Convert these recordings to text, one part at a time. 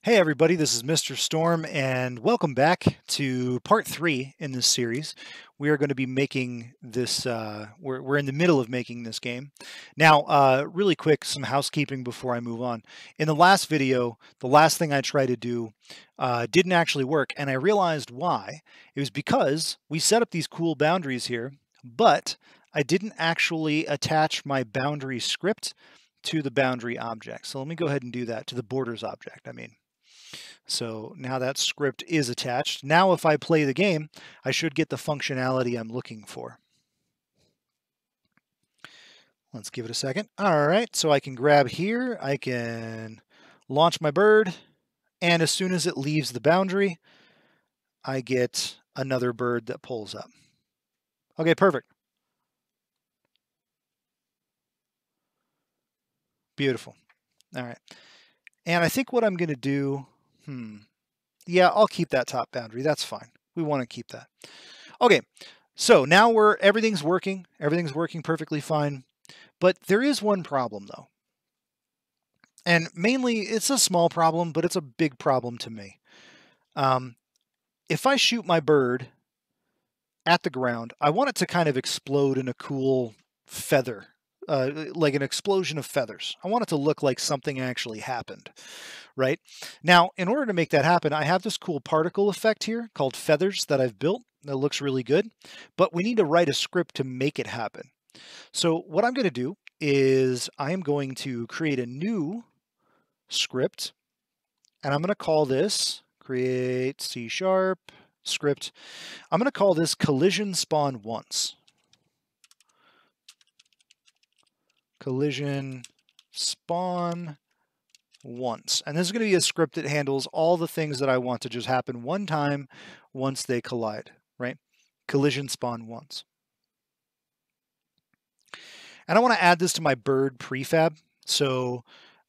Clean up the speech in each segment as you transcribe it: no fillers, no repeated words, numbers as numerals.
Hey everybody, this is Mr. Storm and welcome back to part 3 in this series. We are going to be making this, we're in the middle of making this game. Now, really quick, some housekeeping before I move on. In the last video, the last thing I tried to do didn't actually work, and I realized why. It was because we set up these cool boundaries here, but I didn't actually attach my boundary script to the boundary object. So let me go ahead and do that, to the borders object, I mean. So now that script is attached. Now if I play the game, I should get the functionality I'm looking for. Let's give it a second. All right, so I can grab here, I can launch my bird, and as soon as it leaves the boundary, I get another bird that pulls up. Okay, perfect. Beautiful. All right. And I think what I'm going to do, yeah, I'll keep that top boundary. That's fine. We want to keep that. Okay, so now everything's working. Everything's working perfectly fine. But there is one problem though. And mainly it's a small problem, but it's a big problem to me. If I shoot my bird at the ground, I want it to kind of explode in a cool feather, like an explosion of feathers. I want it to look like something actually happened, right? Now, in order to make that happen, I have this cool particle effect here called feathers that I've built that looks really good, but we need to write a script to make it happen. So what I'm going to do is I am going to create a new script, and I'm going to call this create C# script. I'm going to call this collision spawn once. Collision spawn once. And this is going to be a script that handles all the things that I want to just happen one time once they collide, right? Collision spawn once. And I want to add this to my bird prefab. So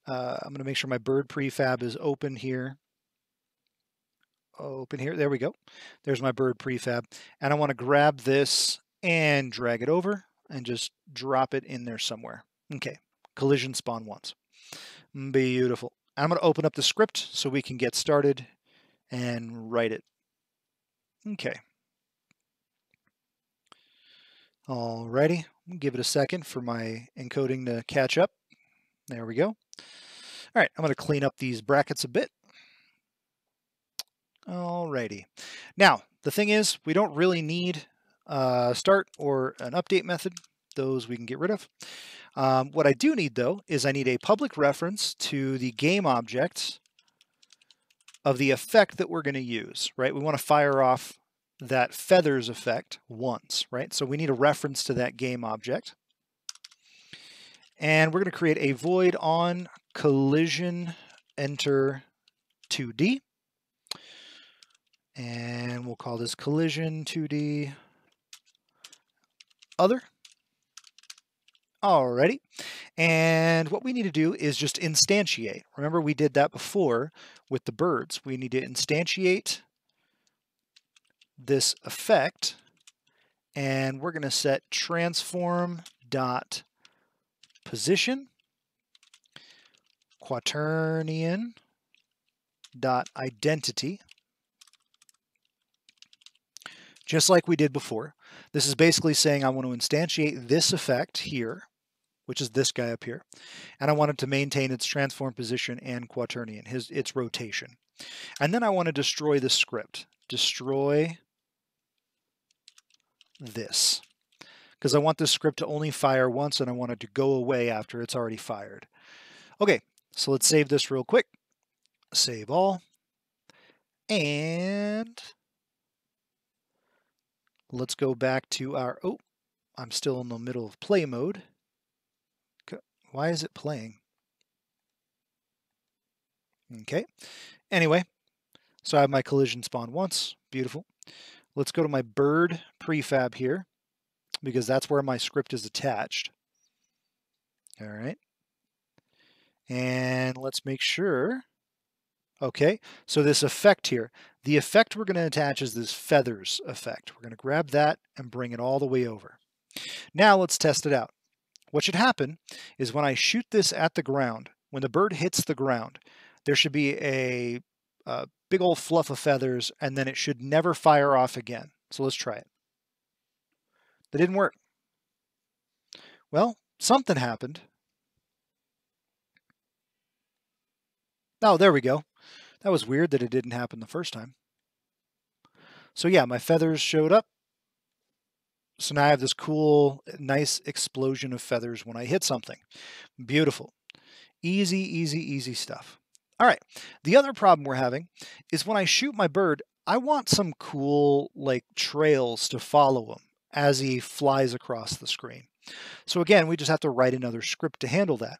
I'm going to make sure my bird prefab is open here. Open here. There we go. There's my bird prefab. And I want to grab this and drag it over and just drop it in there somewhere. Okay. Collision spawn once. Beautiful. I'm going to open up the script so we can get started and write it. Okay. Alrighty. Give it a second for my encoding to catch up. There we go. All right. I'm going to clean up these brackets a bit. Alrighty. Now, the thing is, we don't really need a start or an update method. Those we can get rid of. What I do need, though, is I need a public reference to the game object of the effect that we're going to use, right? We want to fire off that feathers effect once, right? So we need a reference to that game object. And we're going to create a void on collision enter 2D. And we'll call this collision 2D other. Alrighty. And what we need to do is just instantiate. Remember, we did that before with the birds. We need to instantiate this effect, and we're going to set transform dot position quaternion dot identity, just like we did before. This is basically saying I want to instantiate this effect here, which is this guy up here, and I want it to maintain its transform position and quaternion, its rotation. And then I want to destroy the script. Destroy this, because I want this script to only fire once, and I want it to go away after it's already fired. Okay, so let's save this real quick. Save all. And let's go back to our, oh, I'm still in the middle of play mode. Why is it playing? Okay. Anyway, so I have my collision spawn once. Beautiful. Let's go to my bird prefab here, because that's where my script is attached. All right. And let's make sure. Okay, so this effect here, the effect we're going to attach is this feathers effect. We're going to grab that and bring it all the way over. Now let's test it out. What should happen is when I shoot this at the ground, when the bird hits the ground, there should be a big old fluff of feathers, and then it should never fire off again. So let's try it. That didn't work. Well, something happened. Oh, there we go. That was weird that it didn't happen the first time. So yeah, my feathers showed up. So now I have this cool, nice explosion of feathers when I hit something. Beautiful. Easy, easy, easy stuff. All right. The other problem we're having is when I shoot my bird, I want some cool like trails to follow him as he flies across the screen. So again, we just have to write another script to handle that.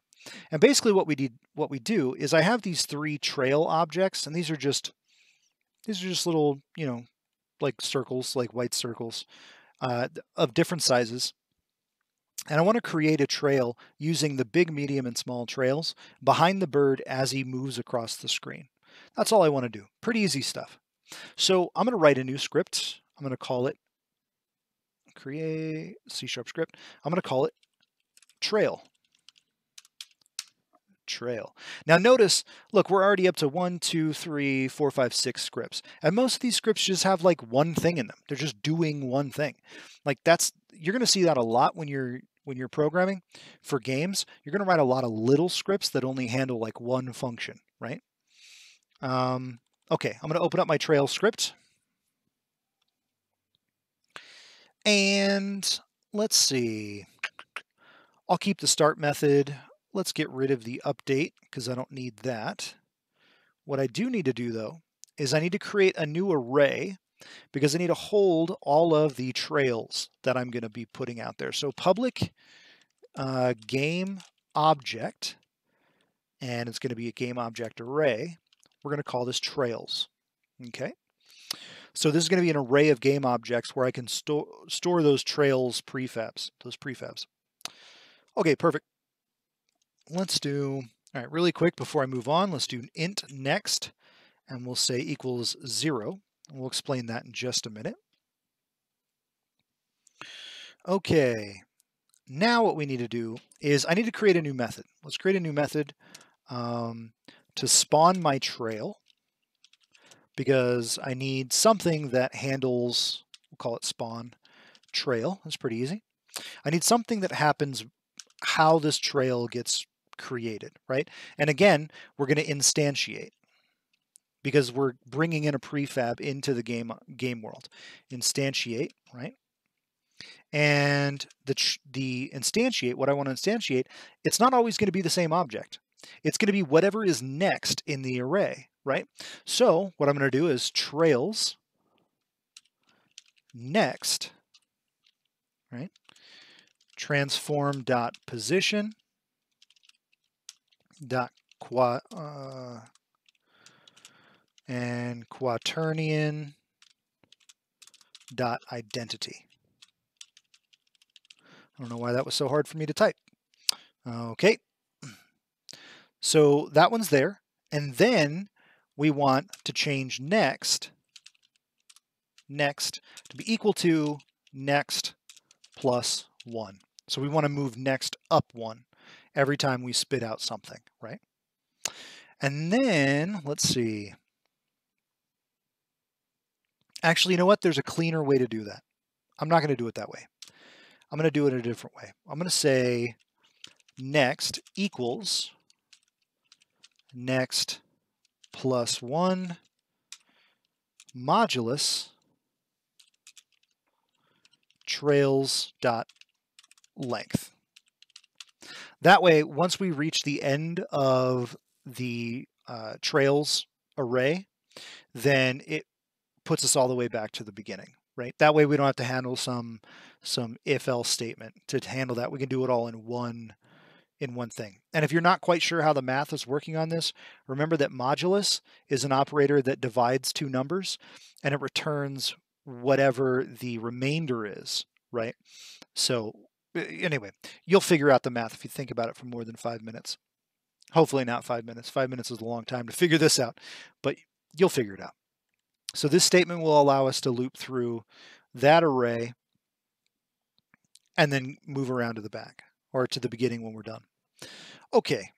And basically what we do is I have these 3 trail objects, and these are just little, like circles, like white circles of different sizes. And I want to create a trail using the big, medium, and small trails behind the bird as he moves across the screen. That's all I want to do. Pretty easy stuff. So I'm going to write a new script. I'm going to call it create C# script. I'm going to call it trail. Trail. Now notice, look, we're already up to 1, 2, 3, 4, 5, 6 scripts. And most of these scripts just have like one thing in them. They're just doing one thing. Like you're going to see that a lot when you're programming for games. You're going to write a lot of little scripts that only handle like one function, right? Okay, I'm going to open up my trail script. And let's see. I'll keep the start method. Let's get rid of the update because I don't need that. What I do need to do though is I need to create a new array because I need to hold all of the trails that I'm going to be putting out there. So public game object, and it's going to be a game object array. We're going to call this trails. Okay. So this is going to be an array of game objects where I can store those trails prefabs, Okay, perfect. Let's do, all right, really quick before I move on, let's do int next, and we'll say equals 0. We'll explain that in just a minute. Okay, now what we need to do is I need to create a new method. Let's create a new method to spawn my trail because I need something that handles, we'll call it spawn trail. That's pretty easy. I need something that happens how this trail gets created, right? And again, we're going to instantiate because we're bringing in a prefab into the game world. Instantiate, right? And the instantiate, what I want to instantiate, it's not always going to be the same object. It's going to be whatever is next in the array, right? So what I'm going to do is trails next, right? Transform dot position dot and quaternion dot identity. I don't know why that was so hard for me to type. Okay, so that one's there, and then we want to change next to be equal to next plus 1. So we want to move next up 1 every time we spit out something, right? And then, let's see. Actually, you know what? There's a cleaner way to do that. I'm not going to do it that way. I'm going to do it a different way. I'm going to say next equals next plus 1 modulus trails dot length. That way, once we reach the end of the trails array, then it puts us all the way back to the beginning, right? That way we don't have to handle some if-else statement to handle that. We can do it all in one thing. And if you're not quite sure how the math is working on this, remember that modulus is an operator that divides 2 numbers and it returns whatever the remainder is, right? So anyway, you'll figure out the math if you think about it for more than 5 minutes. Hopefully not 5 minutes. 5 minutes is a long time to figure this out, but you'll figure it out. So this statement will allow us to loop through that array and then move around to the back or to the beginning when we're done. Okay,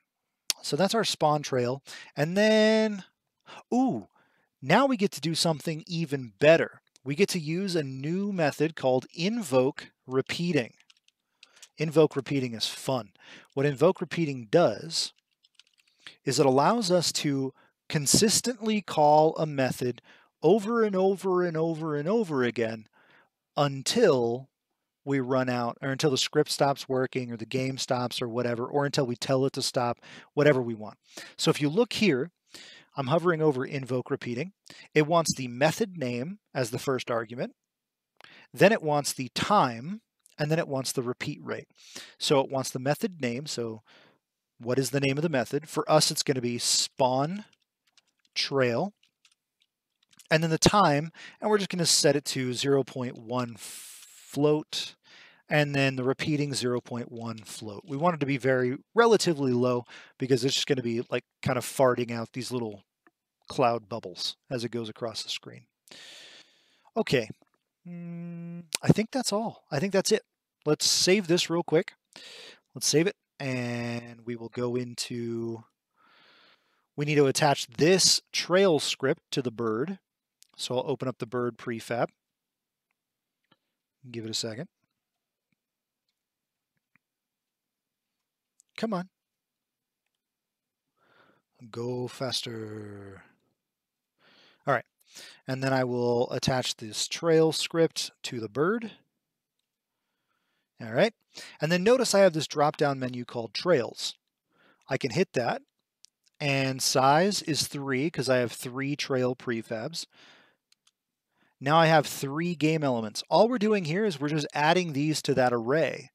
So that's our spawn trail. And then, ooh, now we get to do something even better. We get to use a new method called invoke repeating. Invoke repeating is fun. What invoke repeating does is it allows us to consistently call a method over and over and over and over again until we run out, or until the script stops working or the game stops or whatever, or until we tell it to stop, whatever we want. So if you look here, I'm hovering over invoke repeating. It wants the method name as the first argument. Then it wants the time, and then it wants the repeat rate. So it wants the method name. So what is the name of the method? For us, it's going to be spawn trail. And then the time, and we're just going to set it to 0.1 float, and then the repeating 0.1 float. We want it to be relatively low because it's just going to be like kind of farting out these little cloud bubbles as it goes across the screen. Okay, I think that's all. I think that's it. Let's save this real quick. Let's save it, and we will go into, we need to attach this trail script to the bird. So I'll open up the bird prefab. Give it a second. Come on. Go faster. All right. And then I will attach this trail script to the bird. All right. And then notice I have this drop-down menu called trails. I can hit that. And size is 3 because I have 3 trail prefabs. Now I have 3 game elements. All we're doing here is we're just adding these to that array,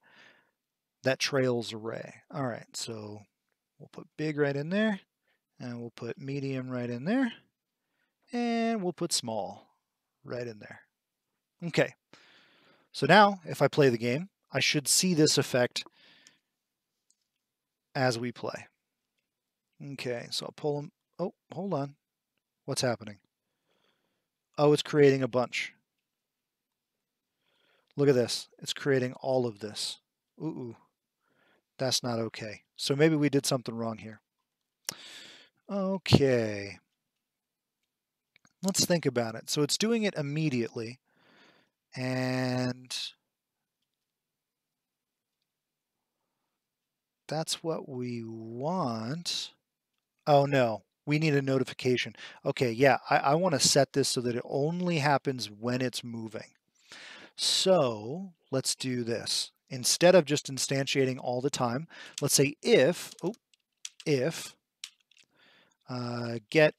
that trails array. All right, so we'll put big right in there, and we'll put medium right in there, and we'll put small right in there. Okay, so now if I play the game, I should see this effect as we play. Okay, so I'll pull them. Oh, hold on. What's happening? Oh, it's creating a bunch. Look at this. It's creating all of this. Ooh, that's not okay. So maybe we did something wrong here. Okay. Let's think about it. So it's doing it immediately. And that's what we want. Oh, no. We need a notification. Okay, yeah, I want to set this so that it only happens when it's moving. So let's do this. Instead of just instantiating all the time, let's say if get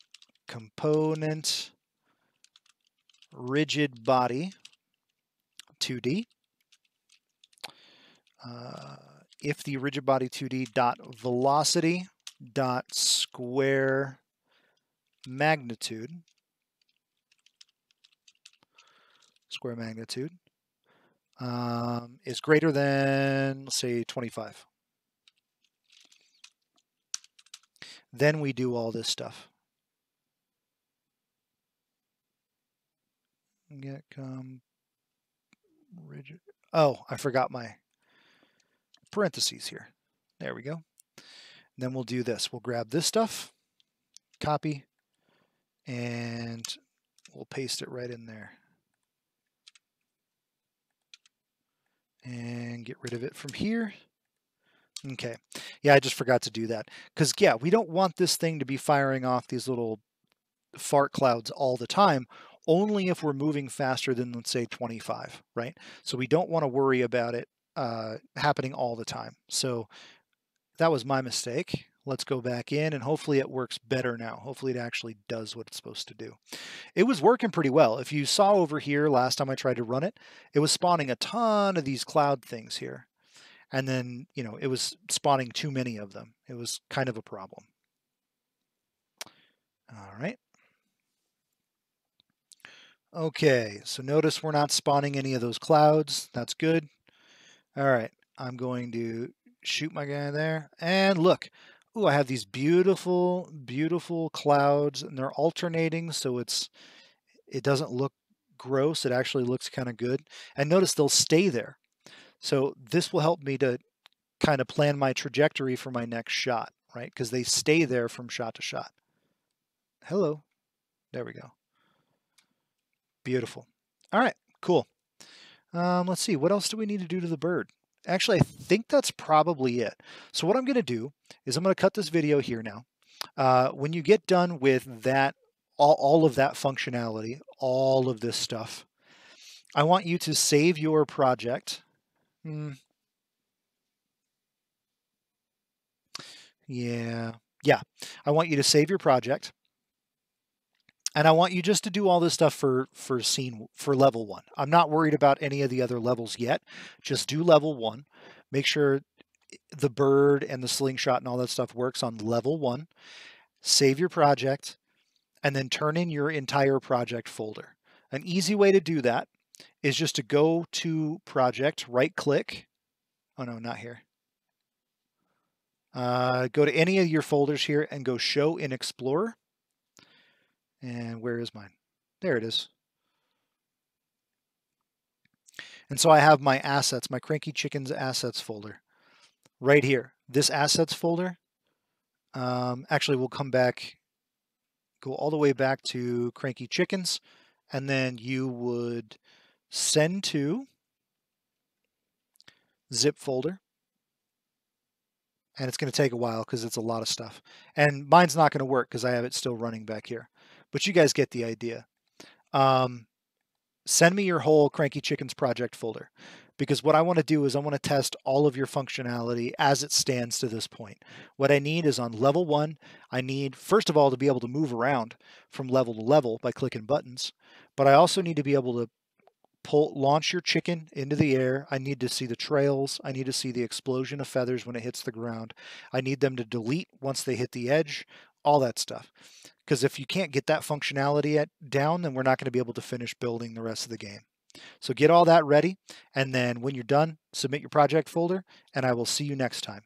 component rigid body 2D, if the rigid body 2D dot velocity dot square magnitude is greater than, let's say, 25. Then we do all this stuff. Get rigid. Oh, I forgot my parentheses here. There we go. Then we'll do this. We'll grab this stuff, copy, and we'll paste it right in there. And get rid of it from here. Okay. Yeah, I just forgot to do that. Because, yeah, we don't want this thing to be firing off these little fart clouds all the time, only if we're moving faster than, let's say, 25, right? So we don't want to worry about it happening all the time. So that was my mistake. Let's go back in, and hopefully it works better now. Hopefully it actually does what it's supposed to do. It was working pretty well. If you saw over here last time I tried to run it, it was spawning a ton of these cloud things here. And then, you know, it was spawning too many of them. It was kind of a problem. All right. Okay, so notice we're not spawning any of those clouds. That's good. All right, I'm going to shoot my guy there. And look, ooh, I have these beautiful, beautiful clouds, and they're alternating, so it doesn't look gross. It actually looks kind of good. And notice they'll stay there. So this will help me to kind of plan my trajectory for my next shot. right? Because they stay there from shot to shot. Hello. There we go. Beautiful. All right, cool. Let's see, what else do we need to do to the bird? Actually, I think that's probably it. So what I'm going to do is I'm going to cut this video here now. When you get done with that, all of that functionality, all of this stuff, I want you to save your project. Yeah. I want you to save your project. And I want you just to do all this stuff for level 1. I'm not worried about any of the other levels yet. Just do level 1. Make sure the bird and the slingshot and all that stuff works on level 1. Save your project, and then turn in your entire project folder. An easy way to do that is just to go to project, right click. Oh no, not here. Go to any of your folders here and go show in Explorer. And where is mine? There it is. And so I have my assets, my Cranky Chickens assets folder right here. This assets folder, actually we'll come back, go all the way back to Cranky Chickens, and then you would send to zip folder. And it's going to take a while because it's a lot of stuff. And mine's not going to work because I have it still running back here. But you guys get the idea. Send me your whole Cranky Chickens project folder, because what I want to do is I want to test all of your functionality as it stands to this point. What I need is on level 1, I need, first of all, to be able to move around from level to level by clicking buttons. But I also need to be able to launch your chicken into the air. I need to see the trails. I need to see the explosion of feathers when it hits the ground. I need them to delete once they hit the edge, all that stuff. Because if you can't get that functionality down, then we're not going to be able to finish building the rest of the game. So get all that ready, and then when you're done, submit your project folder, and I will see you next time.